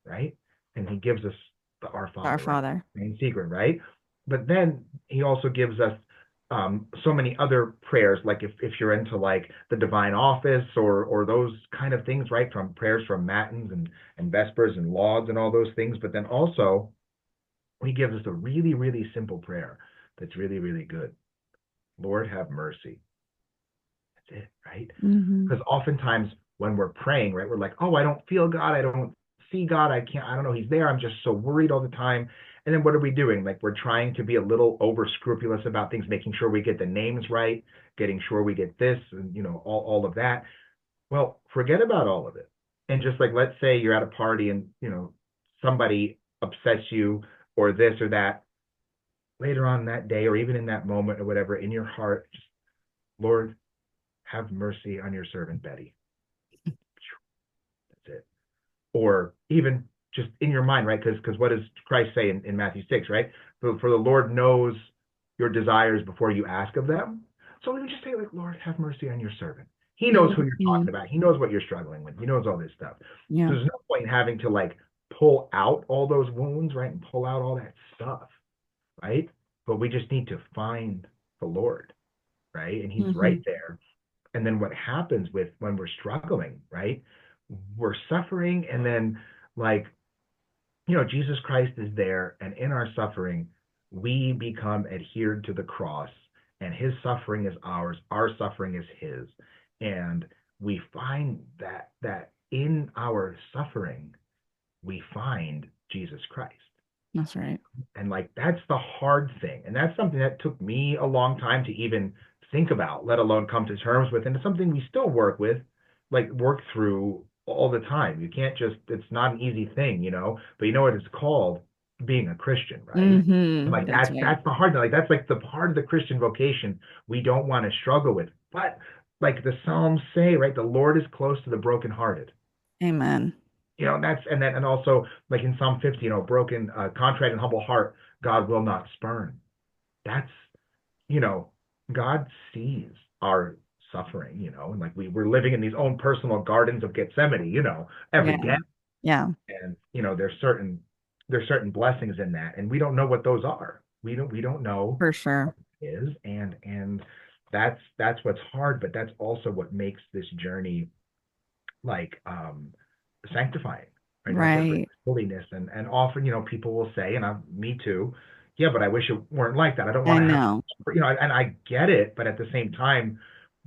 right? And he gives us the Our Our Father, right? Father. Main secret, right? But then he also gives us so many other prayers, like if you're into like the divine office or those kind of things, right? From prayers from matins and vespers and lauds and all those things. But then also he gives us a really, really simple prayer that's really, really good. Lord, have mercy. That's it, right? Hmm. Because oftentimes when we're praying, right, we're like, oh, I don't feel God. I don't see God. I don't know. He's there. I'm just so worried all the time. And then what are we doing? Like, we're trying to be a little over scrupulous about things, making sure we get the names right, getting sure we get this, and, all of that. Well, forget about all of it. And just like, let's say you're at a party and, somebody upsets you or this or that. Later on that day, or even in that moment or whatever, in your heart, just, Lord, have mercy on your servant Betty. That's it. Or even just in your mind, right? Because what does Christ say in Matthew 6, right? For the Lord knows your desires before you ask of them. So we can just say, like, Lord, have mercy on your servant. He knows who you're Hmm. talking about. He knows what you're struggling with. He knows all this stuff. So Yeah. there's no point in having to like pull out all those wounds, right? And pull out all that stuff, right? But we just need to find the Lord, right? And he's Hmm. right there. And then what happens with when we're struggling, right? We're suffering, and then, like, Jesus Christ is there, and in our suffering, we become adhered to the cross, and his suffering is ours, our suffering is his. And we find that in our suffering, we find Jesus Christ. That's right. And like, that's the hard thing. And that's something that took me a long time to even think about, let alone come to terms with. And it's something we still work through all the time. You can't just, it's not an easy thing, but you know what it's called? being a Christian, right? And Hmm. like That's right. that's the hard thing. Like that's like the part of the Christian vocation we don't want to struggle with. But like the Psalms say, right, the Lord is close to the brokenhearted. Amen. And that's and then and also like in Psalm 50, broken, contrite and humble heart, God will not spurn. That's you know, God sees our suffering, and like we're living in these own personal gardens of Gethsemane, every Yeah. day. Yeah, And there's certain blessings in that, and we don't know what those are. We don't know for what sure. it is, and that's what's hard, but that's also what makes this journey like sanctifying, right? That's what brings Right. holiness. And often, people will say, and me too, yeah, but I wish it weren't like that. I don't I want to have to, know. and I get it, but at the same time,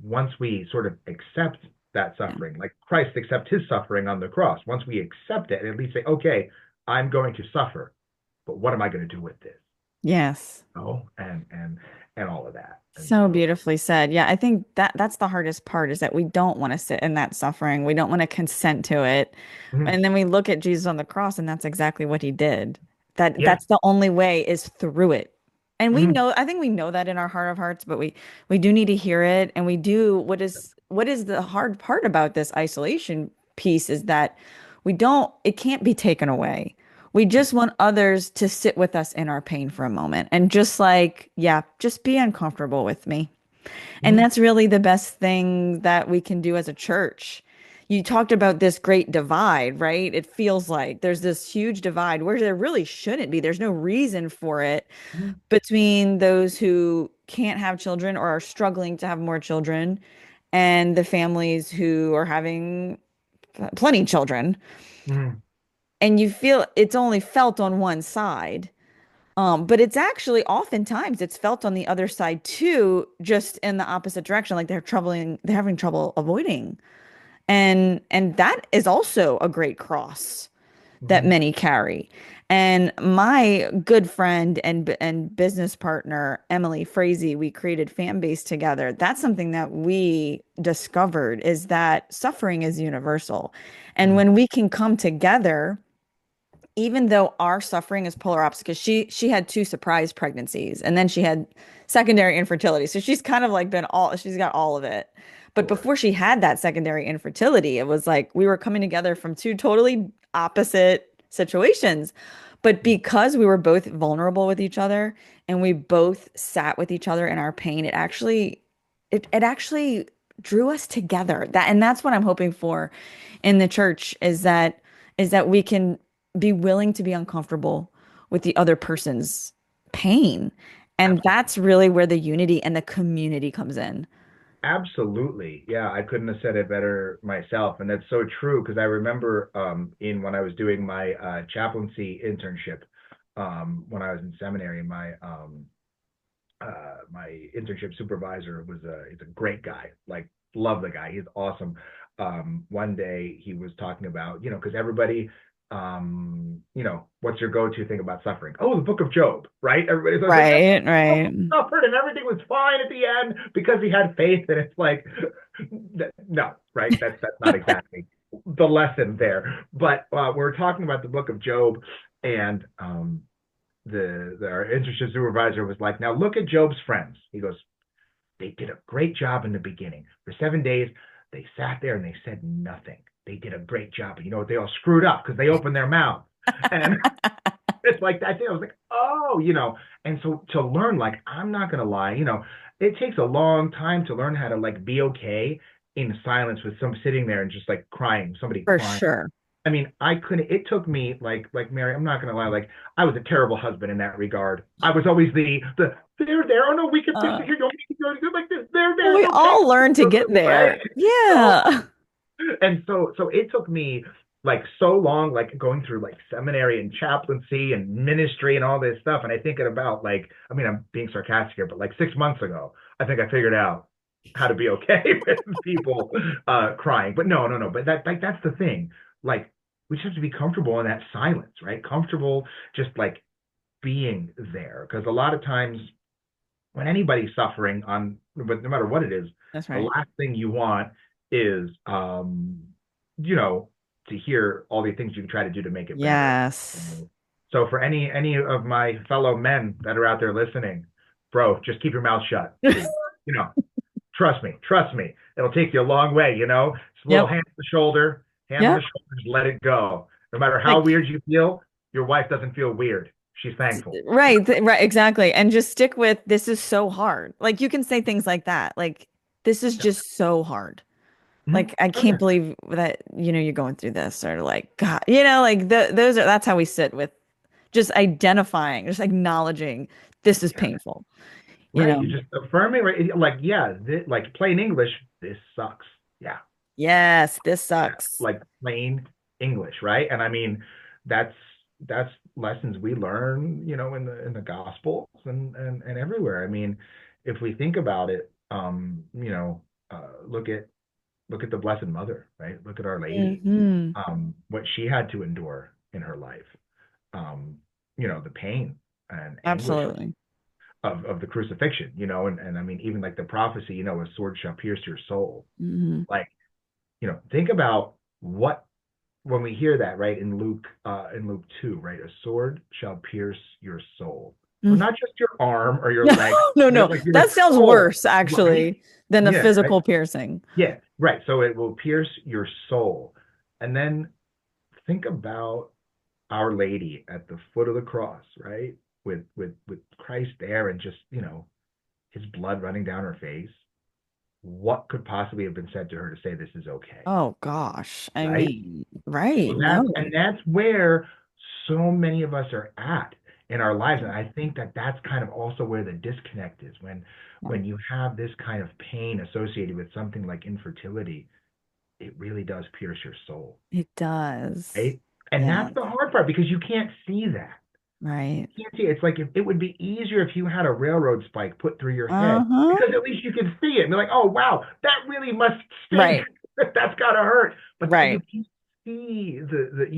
once we sort of accept that Yeah. suffering, like Christ accept his suffering on the cross, once we accept it and at least say, okay, I'm going to suffer, but what am I going to do with this? Yes. And all of that. And So so, beautifully said. Yeah, I think that's the hardest part is that we don't want to sit in that suffering. We don't want to consent to it. mhm, And then we look at Jesus on the cross and that's exactly what he did. That yeah. that's the only way is through it. And we Mhm, know, I think we know that in our heart of hearts, but we do need to hear it. And we do what is the hard part about this isolation piece is that it can't be taken away. We just want others to sit with us in our pain for a moment and just like, yeah, just be uncomfortable with me. And mhm, that's really the best thing that we can do as a church. You talked about this great divide, right? It feels like there's this huge divide where there really shouldn't be. There's no reason for it mhm, between those who can't have children or are struggling to have more children and the families who are having plenty children. mhm, And you feel it's only felt on one side. But it's actually oftentimes it's felt on the other side too, just in the opposite direction, like they're having trouble avoiding. And that is also a great cross that mhm. many carry. And my good friend and business partner, Emily Frazee, we created Fan Base together. That's something that we discovered is that suffering is universal. And Mhm. when we can come together even though our suffering is polar opposite because she had two surprise pregnancies and then she had secondary infertility. So she's kind of like been all she's got all of it. But Sure. before she had that secondary infertility, it was like we were coming together from two totally opposite situations. But because we were both vulnerable with each other and we both sat with each other in our pain, it actually drew us together. That's what I'm hoping for in the church is that we can be willing to be uncomfortable with the other person's pain. And Absolutely. that's really where the unity and the community comes in. Absolutely. Yeah, I couldn't have said it better myself. And that's so true because I remember in when I was doing my chaplaincy internship when I was in seminary, my internship supervisor he's a great guy. Like love the guy. He's awesome. One day he was talking about, because everybody what's your go-to thing about suffering? Oh, the book of Job, right? Everybody's always like, Right, "Oh, right. he suffered and everything was fine at the end because he had faith." And it's like, no, right? That's not exactly the lesson there. But we're talking about the book of Job, and our internship supervisor was like, "Now look at Job's friends." He goes, "They did a great job in the beginning. For 7 days, they sat there and they said nothing. They did a great job. And you know what? They all screwed up because they opened their mouth." And it's like that thing. I was like, oh, and so to learn, like, I'm not gonna lie, it takes a long time to learn how to like be okay in silence with some sitting there and just like crying, somebody For crying. sure. I mean, I couldn't. It took me like Mary. I'm not gonna lie. Like I was a terrible husband in that regard. I was always the they're there. Oh no, we can fix Uh, it here. Don't make it good like this. There. we It's okay. all learn to get Right. there. So Yeah. and so it took me like so long, like going through like seminary and chaplaincy and ministry and all this stuff. And I think at about like, I mean, I'm being sarcastic here, but like 6 months ago, I think I figured out how to be okay with people crying. But no. But that's the thing. Like we just have to be comfortable in that silence, right? Comfortable just like being there. Because a lot of times when anybody's suffering but no matter what it is, That's the right. last thing you want is, you know, to hear all the things you can try to do to make it better. You Yes. know? So for any of my fellow men that are out there listening, bro, just keep your mouth shut, please. You know, trust me. It'll take you a long way, you know? Just a little Yep. hand on the shoulder, hand on the Yep. shoulder, just let it go. No matter how Like, weird you feel, your wife doesn't feel weird. She's thankful. right, right, exactly. And just stick with this is so hard. Like you can say things like that. Like this is Yeah. just so hard. Mhm. Like I Oh, can't yeah. believe that, you're going through this or like God, like those are that's how we sit with just identifying, just acknowledging this is Yeah. painful, you Right. know. You're just affirming, right? Like, yeah, like plain English, this sucks. Yeah. Yes, this Yeah, sucks. like plain English, right? And I mean, that's that's lessons we learn, in the Gospels and everywhere. I mean, if we think about it, look at the Blessed Mother, right? Look at Our Lady, Hmm. what she had to endure in her life, um, the pain and anguish Absolutely. of the crucifixion, and I mean, even like the prophecy, a sword shall pierce your soul. Hmm. Like, think about what when we hear that, right, in Luke 2, right, a sword shall pierce your soul. So not just your arm or your No, leg, no, but no. like your That sounds soul, worse, right? actually, than a Yeah, right. physical piercing. Yeah, right. So it will pierce your soul. And then think about Our Lady at the foot of the cross, right? With Christ there and just, his blood running down her face. What could possibly have been said to her to say this is okay, Oh gosh. I right? mean, right. So No. that's where so many of us are at in our lives, and I think that that's kind of also where the disconnect is Yeah, when you have this kind of pain associated with something like infertility. It really does pierce your soul, it does. right? And Yeah. that's the hard part because you can't see that. Right. You can't see it. It's like if it would be easier if you had a railroad spike put through your head Uh-huh. because at least you can see it and be like, oh wow, that really must stink. Right. That's gotta hurt. But you Right. can't see the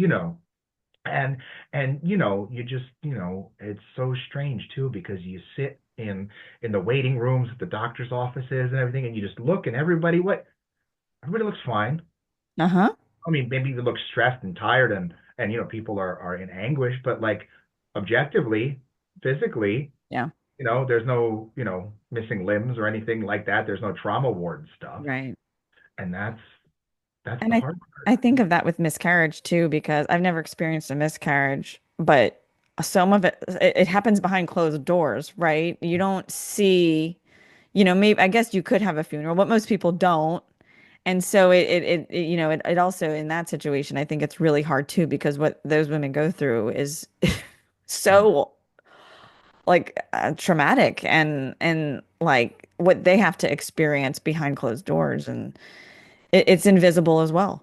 and you just it's so strange too because you sit in the waiting rooms at the doctor's offices and everything and you just look and everybody looks fine. Uh-huh. I mean, maybe they look stressed and tired and people are in anguish, but like objectively, physically, Yeah. there's no missing limbs or anything like that. There's no trauma ward stuff, Right. and that's And the I hard part. I think of that with miscarriage too, because I've never experienced a miscarriage, but some of it happens behind closed doors, right? You don't see, maybe I guess you could have a funeral, but most people don't. And so it also in that situation, I think it's really hard too, because what those women go through is Mhm. so like traumatic and like what they have to experience behind closed doors and it's invisible as well,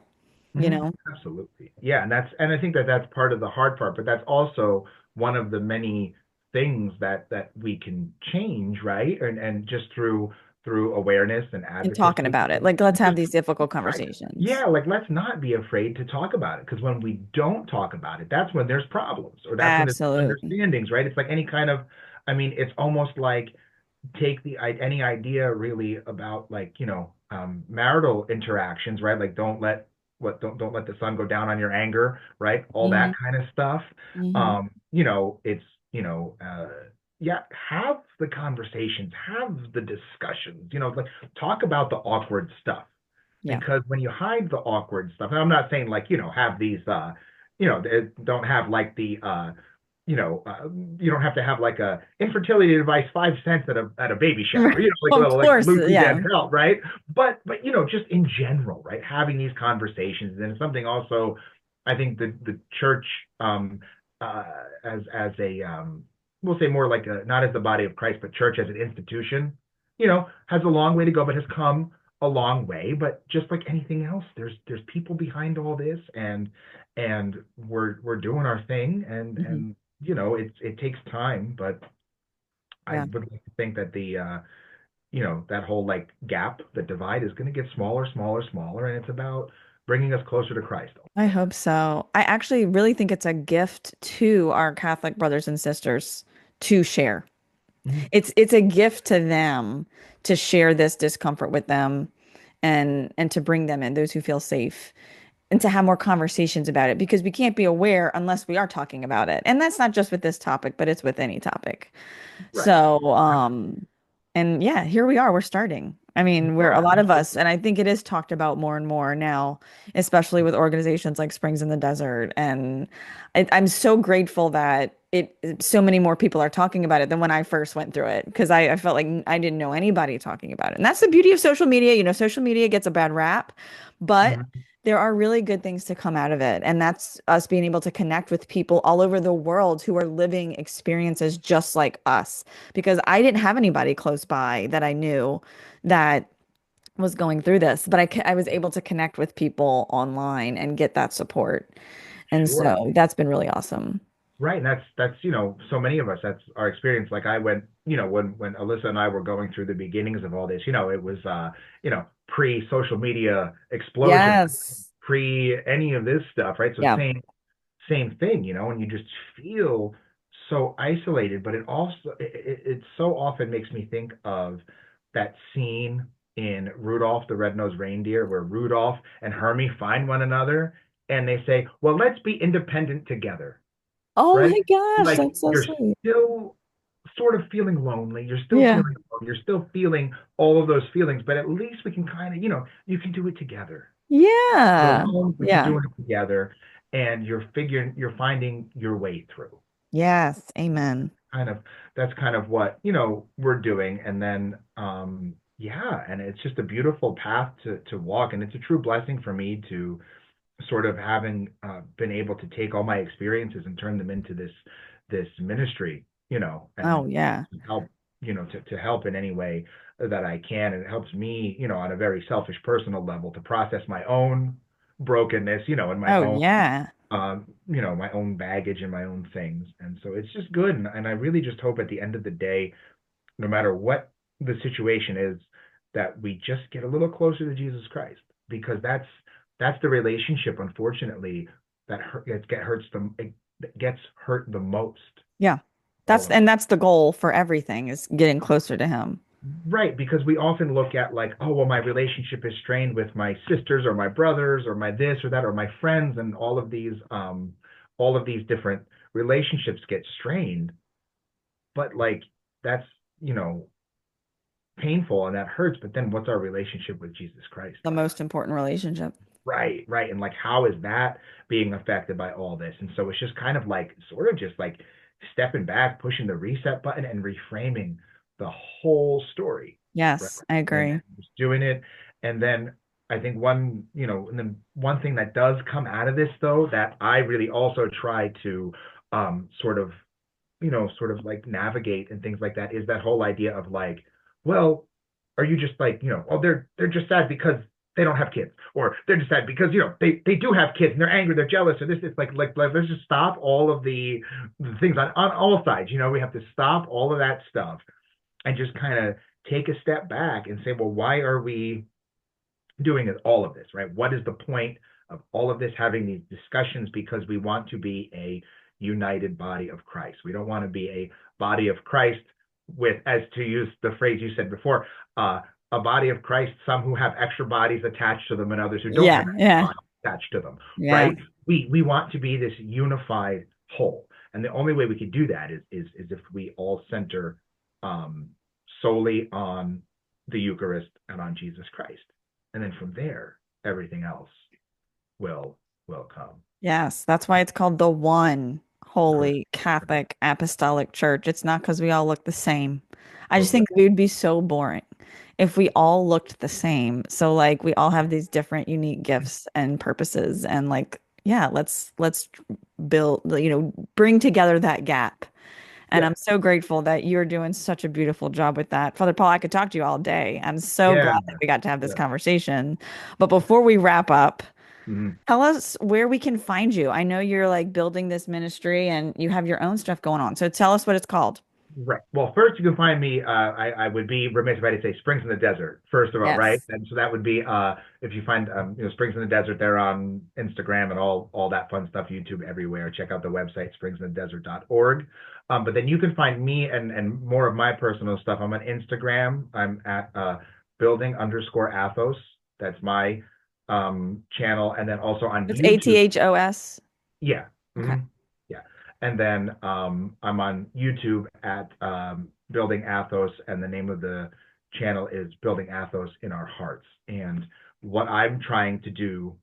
you Mhm. know? Absolutely. Yeah, and I think that that's part of the hard part, but that's also one of the many things that we can change, right? And just through awareness and And talking advocacy. about it. Like, let's have Because these difficult right. conversations. Yeah, like let's not be afraid to talk about it because when we don't talk about it, that's when there's problems or that's when there's Absolutely. misunderstandings, right? It's like any kind of, I mean, it's almost like take any idea really about like marital interactions, right? Like don't let the sun go down on your anger, right? All that Hmm. kind of stuff. Hmm. It's yeah, have the conversations, have the discussions, like talk about the awkward stuff Yeah. because when you hide the awkward stuff, and I'm not saying like have these don't have like the you know, uh, you don't have to have like a infertility advice 5 cents at a baby shower, like a Of little like course, Luke we get yeah. help, right? But just in general, right? Having these conversations and something also, I think the church um uh as a we'll say more like a not as the body of Christ, but church as an institution, has a long way to go, but has come a long way. But just like anything else, there's people behind all this and we're doing our thing Hmm. and it takes time, but I Yeah. would like to think that that whole like gap, the divide is going to get smaller, smaller, smaller, and it's about bringing us closer to Christ. I hope so. I actually really think it's a gift to our Catholic brothers and sisters to share. Mhm. It's a gift to them to share this discomfort with them and to bring them in, those who feel safe. and to have more conversations about it because we can't be aware unless we are talking about it. And that's not just with this topic, but it's with any topic. Right. So, and yeah, here we are. We're starting. I mean, we're a Yeah. lot of us, and I think it is talked about more and more now, especially with organizations like Springs in the Desert. And I'm so grateful that so many more people are talking about it than when I first went through it because I felt like I didn't know anybody talking about it. And that's the beauty of social media. You know, social media gets a bad rap, but Mhm. there are really good things to come out of it. And that's us being able to connect with people all over the world who are living experiences just like us. Because I didn't have anybody close by that I knew that was going through this, but I was able to connect with people online and get that support. And Sure. so that's been really awesome. Right. And that's, so many of us, that's our experience. Like I went, when Alyssa and I were going through the beginnings of all this, it was pre-social media explosion, Yes. pre any of this stuff, right? So Yeah. same thing, and you just feel so isolated, but it so often makes me think of that scene in Rudolph the Red-Nosed Reindeer where Rudolph and Hermie find one another and they say, well, let's be independent together, Oh right? my gosh, Like that's so you're sweet. still sort of feeling lonely, you're still Yeah. feeling alone, you're still feeling all of those feelings, but at least we can kind of, you can do it together. You're Yeah. alone, but you're Yeah. doing it together, and you're finding your way through. Yes. Amen. Kind of that's kind of what, we're doing. And then yeah, and it's just a beautiful path to walk. And it's a true blessing for me to sort of having been able to take all my experiences and turn them into this ministry, Oh, and yeah. help, to help in any way that I can. And it helps me, on a very selfish personal level to process my own brokenness, and my Oh, own yeah. my own baggage and my own things. And so it's just good. And I really just hope at the end of the day, no matter what the situation is, that we just get a little closer to Jesus Christ, because that's the relationship, unfortunately, that it gets hurt the most. Yeah. All of it. That's the goal for everything is getting closer to him. Right, because we often look at like, oh, well, my relationship is strained with my sisters or my brothers or my this or that or my friends, and all of these different relationships get strained. But like that's, you know, painful and that hurts. But then what's our relationship with Jesus Christ The like? most important relationship. Right, right. And like, how is that being affected by all this? And so it's just kind of like, sort of just like stepping back, pushing the reset button and reframing the whole story, right? Yes, I And agree. just doing it. And then I think and then one thing that does come out of this, though, that I really also try to sort of, sort of like navigate and things like that, is that whole idea of like, well, are you just like, oh, they're just sad because they don't have kids, or they're just sad because they do have kids and they're angry, they're jealous, or this. It's like let's just stop all of the things on all sides. We have to stop all of that stuff and just kind of take a step back and say, well, why are we doing all of this, right? What is the point of all of this, having these discussions? Because we want to be a united body of Christ. We don't want to be a body of Christ with, as to use the phrase you said before, a body of Christ, some who have extra bodies attached to them and others who don't Yeah, have extra yeah, bodies attached to them, yeah. right? We want to be this unified whole. And the only way we could do that is if we all center um, solely on the Eucharist and on Jesus Christ. And then from there, everything else will come. Yes, that's why it's called the one Correct. holy Catholic Apostolic Church. It's not because we all look the same. I just think Correct. we would be so boring if we all looked the same. So like we all have these different unique gifts and purposes and like yeah, let's build, bring together that gap. And Yeah. I'm so grateful that you're doing such a beautiful job with that. Father Paul, I could talk to you all day. I'm so Yeah. glad that we got to have this Yeah. conversation. But before we wrap up, Mhm. tell us where we can find you. I know you're like building this ministry and you have your own stuff going on. So tell us what it's called. Right. Well, first you can find me. I would be remiss if I didn't say Springs in the Desert. First of all, right? Yes. And so that would be if you find Springs in the Desert, they're on Instagram and all that fun stuff, YouTube, everywhere. Check out the website springsinthedesert.org. But then you can find me and more of my personal stuff. I'm on Instagram. I'm at building underscore Athos. That's my channel, and then also on It's YouTube. Athos. Yeah. Okay. Yeah. And then I'm on YouTube at Building Athos, and the name of the channel is Building Athos in Our Hearts. And what I'm trying to do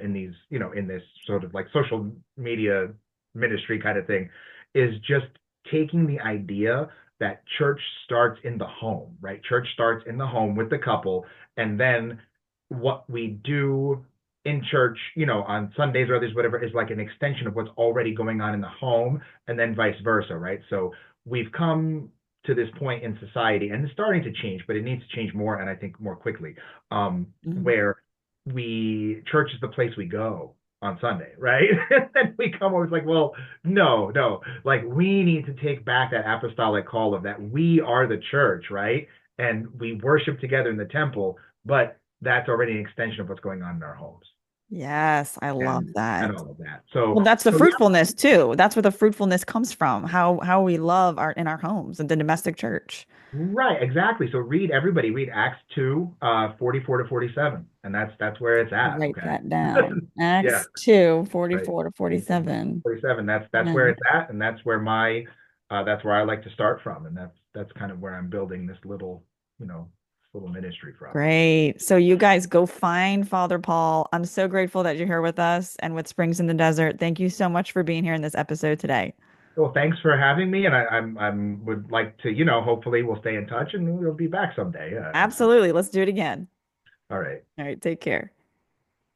in these, in this sort of like social media ministry kind of thing is just taking the idea that church starts in the home, right? Church starts in the home with the couple, and then what we do in church, on Sundays or others, whatever, is like an extension of what's already going on in the home, and then vice versa, right? So we've come to this point in society, and it's starting to change, but it needs to change more, and I think more quickly, Mm. where church is the place we go on Sunday, right? And then we come always like, well, no, no, like we need to take back that apostolic call of that we are the church, right? And we worship together in the temple, but that's already an extension of what's going on in our homes Yes, I love and that. all of that. So Well, that's the so yeah, fruitfulness too. That's where the fruitfulness comes from. How we love our in our homes and the domestic church. right, exactly. So everybody read Acts 2, 44 to 47. And that's where it's at. Write Okay. that down. Yeah, Acts 2, right. 44 to 47. 47. That's Yeah. where it's at, and that's where I like to start from. And that's kind of where I'm building you know, this little ministry from. Great. So you guys go find Father Paul. I'm so grateful that you're here with us and with Springs in the Desert. Thank you so much for being here in this episode today. Well, thanks for having me, and I'm would like to, hopefully we'll stay in touch and we'll be back someday. Yeah. Absolutely. Let's do it again. All right. All right. Take care.